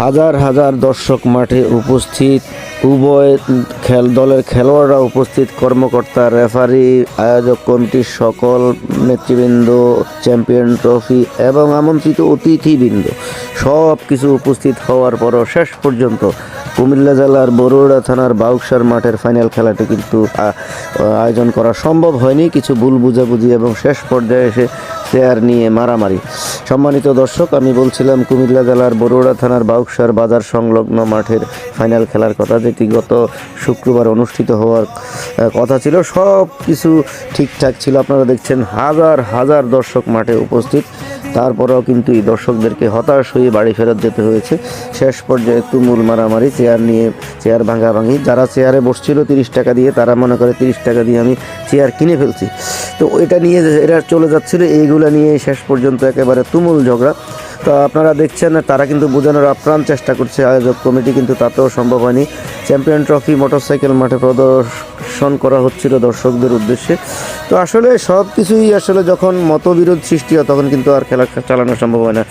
হাজার হাজার দর্শক মাঠে উপস্থিত, উভয় দলের খেলোয়াড়রা উপস্থিত, কর্মকর্তা, রেফারি, আয়োজক কমিটির সকল নেতৃবৃন্দ, চ্যাম্পিয়ন ট্রফি এবং আমন্ত্রিত অতিথিবৃন্দ সব কিছু উপস্থিত হওয়ার পরও শেষ পর্যন্ত কুমিল্লা জেলার বরুড়া থানার বাউকসার মাঠের ফাইনাল খেলাটি কিন্তু আয়োজন করা সম্ভব হয়নি। কিছু ভুল বুঝাবুঝি এবং শেষ পর্যায়ে এসে চেয়ার নিয়ে মারামারি। সম্মানিত দর্শক, আমি বলছিলাম কুমিল্লা জেলার বরুড়া থানার বাউকসার বাজার সংলগ্ন মাঠের ফাইনাল খেলার কথা, যেটি গত শুক্রবার অনুষ্ঠিত হওয়ার কথা ছিল। সব কিছু ঠিকঠাক ছিল। আপনারা দেখছেন হাজার হাজার দর্শক মাঠে উপস্থিত, তারপরেও কিন্তু এই দর্শকদেরকে হতাশ হয়ে বাড়ি ফেরত যেতে হয়েছে। শেষ পর্যায়ে তুমুল মারামারি, চেয়ার ভাঙাভাঙি। যারা চেয়ারে বসছিল 30 টাকা দিয়ে, তারা মনে করে 30 টাকা দিয়ে আমি চেয়ার কিনে ফেলছি। তো এটা নিয়ে এরা চলে যাচ্ছিল, এইগুলো নিয়ে শেষ পর্যন্ত একেবারে তুমুল ঝগড়া। তো আপনারা দেখছেন তারা কিন্তু বোঝানোর আপ্রাণ চেষ্টা করছে আয়োজক কমিটি, কিন্তু তাতেও সম্ভব হয়নি। চ্যাম্পিয়ন ট্রফি মোটরসাইকেল মাঠে প্রদর্শন করা হচ্ছিল দর্শকদের উদ্দেশ্যে। তো আসলে সব কিছুই আসলে যখন মতবিরোধ সৃষ্টি হয় তখন কিন্তু আর খেলা চালানো সম্ভব হয় না।